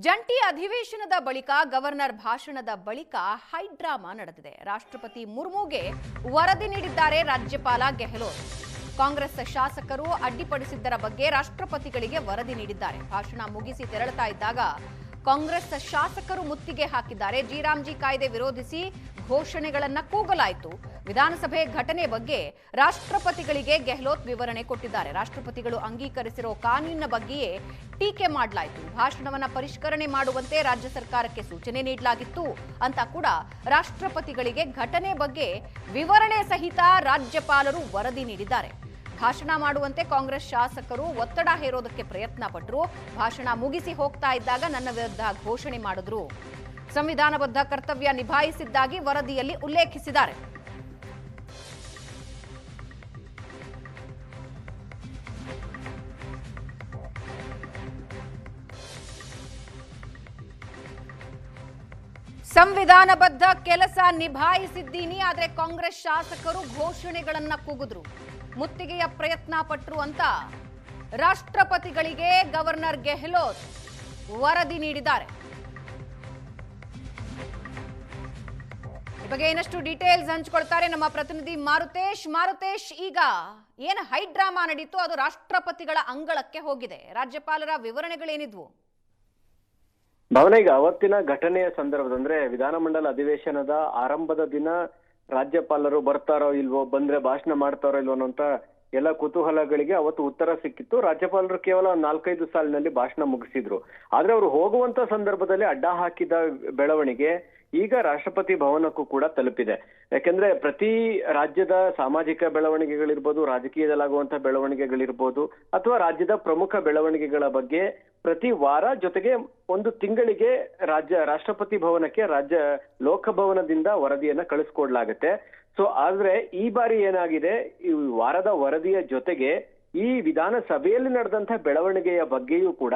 ಜಂಟಿ ಅಧಿವೇಶನದ ಬಳಿಕ ಗವರ್ನರ್ ಭಾಷಣದ ಬಳಿಕ ಹೈಡ್ರಾಮಾ ನಡೆದಿದೆ. ರಾಷ್ಟ್ರಪತಿ ಮುರ್ಮುಗೆ ವರದಿ ನೀಡಿದ್ದಾರೆ ರಾಜ್ಯಪಾಲ ಗೆಹ್ಲೋಟ್. ಕಾಂಗ್ರೆಸ್ ಶಾಸಕರು ಅಡ್ಡಿಪಡಿಸಿದ್ದರ ಬಗ್ಗೆ ರಾಷ್ಟ್ರಪತಿಗಳಿಗೆ ವರದಿ ನೀಡಿದ್ದಾರೆ. ಭಾಷಣ ಮುಗಿಸಿ ತೆರಳುತ್ತಾ ಇದ್ದಾಗ ಕಾಂಗ್ರೆಸ್ ಶಾಸಕರು ಮುತ್ತಿಗೆ ಹಾಕಿದ್ದಾರೆ. ಜಿರಾಮ್ಜಿ ಕಾಯ್ದೆ ವಿರೋಧಿಸಿ ಘೋಷಣೆಗಳನ್ನ ಕೂಗಲಾಯಿತು. ವಿಧಾನಸಭೆ ಘಟನೆ ಬಗ್ಗೆ ರಾಷ್ಟ್ರಪತಿಗಳಿಗೆ ಗೆಹ್ಲೋಟ್ ವಿವರಣೆ ಕೊಟ್ಟಿದ್ದಾರೆ. ರಾಷ್ಟ್ರಪತಿಗಳು ಅಂಗೀಕರಿಸಿರೋ ಕಾನೂನಿನ ಬಗ್ಗೆಯೇ ಟೀಕೆ ಮಾಡಲಾಯಿತು. ಭಾಷಣವನ್ನ ಪರಿಷ್ಕರಣೆ ಮಾಡುವಂತೆ ರಾಜ್ಯ ಸರ್ಕಾರಕ್ಕೆ ಸೂಚನೆ ನೀಡಲಾಗಿತ್ತು ಅಂತ ಕೂಡ ರಾಷ್ಟ್ರಪತಿಗಳಿಗೆ ಘಟನೆ ಬಗ್ಗೆ ವಿವರಣೆ ಸಹಿತ ರಾಜ್ಯಪಾಲರು ವರದಿ ನೀಡಿದ್ದಾರೆ. ಭಾಷಣ ಮಾಡುವಂತೆ ಕಾಂಗ್ರೆಸ್ ಶಾಸಕರು ಒತ್ತಡ ಹೇರೋದಕ್ಕೆ ಪ್ರಯತ್ನ ಪಟ್ಟರು. ಭಾಷಣ ಮುಗಿಸಿ ಹೋಗ್ತಾ ಇದ್ದಾಗ ನನ್ನ ವಿರುದ್ಧ ಘೋಷಣೆ ಮಾಡಿದ್ರು. ಸಂವಿಧಾನಬದ್ಧ ಕರ್ತವ್ಯ ನಿಭಾಯಿಸಿದ್ದಾಗಿ ವರದಿಯಲ್ಲಿ ಉಲ್ಲೇಖಿಸಿದ್ದಾರೆ. ಸಂವಿಧಾನಬದ್ಧ ಕೆಲಸ ನಿಭಾಯಿಸಿದ್ದೀನಿ, ಆದ್ರೆ ಕಾಂಗ್ರೆಸ್ ಶಾಸಕರು ಘೋಷಣೆಗಳನ್ನ ಕೂಗಿದ್ರು, ಮುತ್ತಿಗೆಯ ಪ್ರಯತ್ನ ಪಟ್ರು ಅಂತ ರಾಷ್ಟ್ರಪತಿಗಳಿಗೆ ಗವರ್ನರ್ ಗೆಹ್ಲೋಟ್ ವರದಿ ನೀಡಿದ್ದಾರೆ. ಈ ಬಗ್ಗೆ ಇನ್ನಷ್ಟು ಡೀಟೇಲ್ಸ್ ಹಂಚಿಕೊಳ್ತಾರೆ ನಮ್ಮ ಪ್ರತಿನಿಧಿ ಮಾರುತೇಶ್, ಈಗ ಏನು ಹೈಡ್ರಾಮಾ ನಡೀತು ಅದು ರಾಷ್ಟ್ರಪತಿಗಳ ಅಂಗಳಕ್ಕೆ ಹೋಗಿದೆ. ರಾಜ್ಯಪಾಲರ ವಿವರಣೆಗಳೇನಿದ್ವು? ಭವನ, ಈಗ ಅವತ್ತಿನ ಘಟನೆಯ ಸಂದರ್ಭದಂದ್ರೆ ವಿಧಾನಮಂಡಲ ಅಧಿವೇಶನದ ಆರಂಭದ ದಿನ ರಾಜ್ಯಪಾಲರು ಬರ್ತಾರೋ ಇಲ್ವೋ, ಬಂದ್ರೆ ಭಾಷಣ ಮಾಡ್ತಾರೋ ಇಲ್ವೋ ಅನ್ನೋಂತ ಎಲ್ಲ ಕುತೂಹಲಗಳಿಗೆ ಅವತ್ತು ಉತ್ತರ ಸಿಕ್ಕಿತ್ತು. ರಾಜ್ಯಪಾಲರು ಕೇವಲ 4-5 ಸಾಲಿನಲ್ಲಿ ಭಾಷಣ ಮುಗಿಸಿದ್ರು. ಆದ್ರೆ ಅವರು ಹೋಗುವಂತ ಸಂದರ್ಭದಲ್ಲಿ ಅಡ್ಡ ಹಾಕಿದ ಬೆಳವಣಿಗೆ ಈಗ ರಾಷ್ಟ್ರಪತಿ ಭವನಕ್ಕೂ ಕೂಡ ತಲುಪಿದೆ. ಯಾಕೆಂದ್ರೆ ಪ್ರತಿ ರಾಜ್ಯದ ಸಾಮಾಜಿಕ ಬೆಳವಣಿಗೆಗಳಿರ್ಬೋದು, ರಾಜಕೀಯದಲ್ಲಾಗುವಂತಹ ಬೆಳವಣಿಗೆಗಳಿರ್ಬೋದು, ಅಥವಾ ರಾಜ್ಯದ ಪ್ರಮುಖ ಬೆಳವಣಿಗೆಗಳ ಬಗ್ಗೆ ಪ್ರತಿ ವಾರ ಜೊತೆಗೆ ಒಂದು ತಿಂಗಳಿಗೆ ರಾಷ್ಟ್ರಪತಿ ಭವನಕ್ಕೆ ರಾಜ್ಯ ಲೋಕಭವನದಿಂದ ವರದಿಯನ್ನ ಕಳಿಸ್ಕೊಡ್ಲಾಗತ್ತೆ. ಸೊ ಆದ್ರೆ ಈ ಬಾರಿ ಏನಾಗಿದೆ, ಈ ವಾರದ ವರದಿಯ ಜೊತೆಗೆ ಈ ವಿಧಾನಸಭೆಯಲ್ಲಿ ನಡೆದಂತಹ ಬೆಳವಣಿಗೆಯ ಬಗ್ಗೆಯೂ ಕೂಡ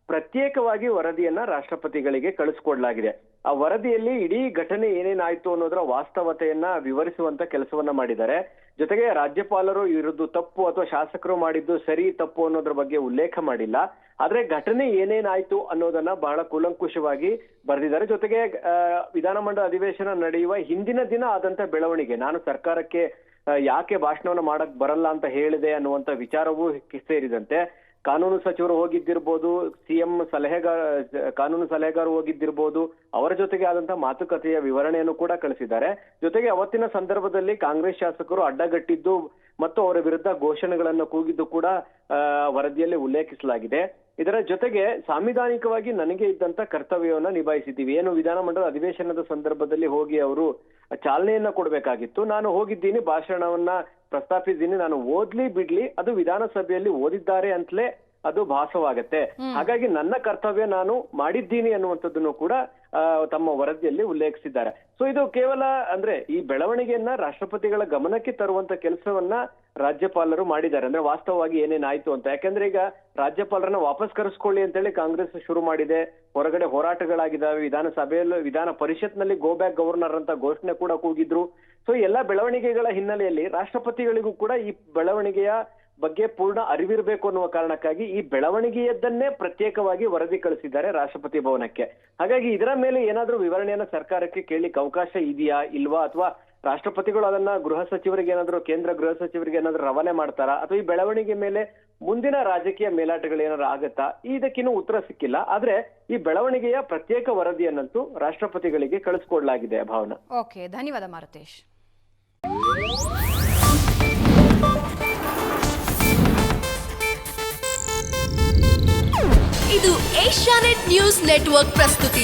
ಪ್ರತ್ಯೇಕವಾಗಿ ವರದಿಯನ್ನ ರಾಷ್ಟ್ರಪತಿಗಳಿಗೆ ಕಳಿಸ್ಕೊಡ್ಲಾಗಿದೆ. ಆ ವರದಿಯಲ್ಲಿ ಇಡೀ ಘಟನೆ ಏನೇನಾಯ್ತು ಅನ್ನೋದರ ವಾಸ್ತವತೆಯನ್ನ ವಿವರಿಸುವಂತ ಕೆಲಸವನ್ನ ಮಾಡಿದ್ದಾರೆ. ಜೊತೆಗೆ ರಾಜ್ಯಪಾಲರು ಇರೋದು ತಪ್ಪು ಅಥವಾ ಶಾಸಕರು ಮಾಡಿದ್ದು ಸರಿ ತಪ್ಪು ಅನ್ನೋದ್ರ ಬಗ್ಗೆ ಉಲ್ಲೇಖ ಮಾಡಿಲ್ಲ. ಆದ್ರೆ ಘಟನೆ ಏನೇನಾಯ್ತು ಅನ್ನೋದನ್ನ ಬಹಳ ಕೂಲಂಕುಷವಾಗಿ ಬರೆದಿದ್ದಾರೆ. ಜೊತೆಗೆ ವಿಧಾನಮಂಡಲ ಅಧಿವೇಶನ ನಡೆಯುವ ಹಿಂದಿನ ದಿನ ಆದಂತ ಬೆಳವಣಿಗೆ, ನಾನು ಸರ್ಕಾರಕ್ಕೆ ಯಾಕೆ ಭಾಷಣವನ್ನ ಮಾಡಕ್ ಬರಲ್ಲ ಅಂತ ಹೇಳಿದೆ ಅನ್ನುವಂತ ವಿಚಾರವೂ ಸೇರಿದಂತೆ ಕಾನೂನು ಸಚಿವರು ಹೋಗಿದ್ದಿರ್ಬೋದು, ಸಿಎಂ ಕಾನೂನು ಸಲಹೆಗಾರರು ಹೋಗಿದ್ದಿರ್ಬೋದು, ಅವರ ಜೊತೆಗೆ ಆದಂತಹ ಮಾತುಕತೆಯ ವಿವರಣೆಯನ್ನು ಕೂಡ ಕಳಿಸಿದ್ದಾರೆ. ಜೊತೆಗೆ ಅವತ್ತಿನ ಸಂದರ್ಭದಲ್ಲಿ ಕಾಂಗ್ರೆಸ್ ಶಾಸಕರು ಅಡ್ಡಗಟ್ಟಿದ್ದು ಮತ್ತು ಅವರ ವಿರುದ್ಧ ಘೋಷಣೆಗಳನ್ನು ಕೂಗಿದ್ದು ಕೂಡ ವರದಿಯಲ್ಲಿ ಉಲ್ಲೇಖಿಸಲಾಗಿದೆ. ಇದರ ಜೊತೆಗೆ ಸಾಂವಿಧಾನಿಕವಾಗಿ ನನಗೆ ಇದ್ದಂತ ಕರ್ತವ್ಯವನ್ನ ನಿಭಾಯಿಸಿದ್ದೀವಿ. ಏನು ವಿಧಾನಮಂಡಲ ಅಧಿವೇಶನದ ಸಂದರ್ಭದಲ್ಲಿ ಹೋಗಿ ಅವರು ಚಾಲನೆಯನ್ನ ಕೊಡ್ಬೇಕಾಗಿತ್ತು, ನಾನು ಹೋಗಿದ್ದೀನಿ, ಭಾಷಣವನ್ನ ಪ್ರಸ್ತಾಪಿಸಿದ್ದೀನಿ, ನಾನು ಓದ್ಲಿ ಬಿಡ್ಲಿ ಅದು ವಿಧಾನಸಭೆಯಲ್ಲಿ ಓದಿದ್ದಾರೆ ಅಂತಲೇ ಅದು ಭಾಸವಾಗತ್ತೆ. ಹಾಗಾಗಿ ನನ್ನ ಕರ್ತವ್ಯ ನಾನು ಮಾಡಿದ್ದೀನಿ ಅನ್ನುವಂಥದ್ದನ್ನು ಕೂಡ ತಮ್ಮ ವರದಿಯಲ್ಲಿ ಉಲ್ಲೇಖಿಸಿದ್ದಾರೆ. ಸೊ ಇದು ಕೇವಲ ಅಂದ್ರೆ ಈ ಬೆಳವಣಿಗೆಯನ್ನ ರಾಷ್ಟ್ರಪತಿಗಳ ಗಮನಕ್ಕೆ ತರುವಂತ ಕೆಲಸವನ್ನ ರಾಜ್ಯಪಾಲರು ಮಾಡಿದ್ದಾರೆ. ಅಂದ್ರೆ ವಾಸ್ತವವಾಗಿ ಏನೇನಾಯ್ತು ಅಂತ. ಯಾಕಂದ್ರೆ ಈಗ ರಾಜ್ಯಪಾಲರನ್ನ ವಾಪಸ್ ಕರೆಸ್ಕೊಳ್ಳಿ ಅಂತೇಳಿ ಕಾಂಗ್ರೆಸ್ ಶುರು ಮಾಡಿದೆ. ಹೊರಗಡೆ ಹೋರಾಟಗಳಾಗಿದ್ದಾವೆ. ವಿಧಾನ ಪರಿಷತ್ನಲ್ಲಿ ಗೋ ಬ್ಯಾಕ್ ಗವರ್ನರ್ ಅಂತ ಘೋಷಣೆ ಕೂಡ ಕೂಗಿದ್ರು. ಸೊ ಎಲ್ಲಾ ಬೆಳವಣಿಗೆಗಳ ಹಿನ್ನೆಲೆಯಲ್ಲಿ ರಾಷ್ಟ್ರಪತಿಗಳಿಗೂ ಕೂಡ ಈ ಬೆಳವಣಿಗೆಯ ಬಗ್ಗೆ ಪೂರ್ಣ ಅರಿವಿರಬೇಕು ಅನ್ನುವ ಕಾರಣಕ್ಕಾಗಿ ಈ ಬೆಳವಣಿಗೆಯದ್ದನ್ನೇ ಪ್ರತ್ಯೇಕವಾಗಿ ವರದಿ ಕಳಿಸಿದ್ದಾರೆ ರಾಷ್ಟ್ರಪತಿ ಭವನಕ್ಕೆ. ಹಾಗಾಗಿ ಇದರ ಮೇಲೆ ಏನಾದ್ರೂ ವಿವರಣೆಯನ್ನ ಸರ್ಕಾರಕ್ಕೆ ಕೇಳಲಿಕ್ಕೆ ಅವಕಾಶ ಇದೆಯಾ ಇಲ್ವಾ, ಅಥವಾ ರಾಷ್ಟ್ರಪತಿಗಳು ಅದನ್ನ ಗೃಹ ಸಚಿವರಿಗೆ ಏನಾದ್ರು ಕೇಂದ್ರ ಗೃಹ ಸಚಿವರಿಗೆ ಏನಾದ್ರು ರವಾನೆ ಮಾಡ್ತಾರಾ, ಅಥವಾ ಈ ಬೆಳವಣಿಗೆ ಮೇಲೆ ಮುಂದಿನ ರಾಜಕೀಯ ಮೇಲಾಟಗಳು ಏನಾದ್ರು ಆಗತ್ತಾ, ಇದಕ್ಕಿನ್ನೂ ಉತ್ತರ ಸಿಕ್ಕಿಲ್ಲ. ಆದ್ರೆ ಈ ಬೆಳವಣಿಗೆಯ ಪ್ರತ್ಯೇಕ ವರದಿಯನ್ನಂತೂ ರಾಷ್ಟ್ರಪತಿಗಳಿಗೆ ಕಳಿಸ್ಕೊಡ್ಲಾಗಿದೆ. ಭಾವನಾ. ಓಕೆ, ಧನ್ಯವಾದ ಮಾರುತೇಶ್. ಇದು ಏಷ್ಯಾನೆಟ್ ನ್ಯೂಸ್ ನೆಟ್ವರ್ಕ್ ಪ್ರಸ್ತುತಿ.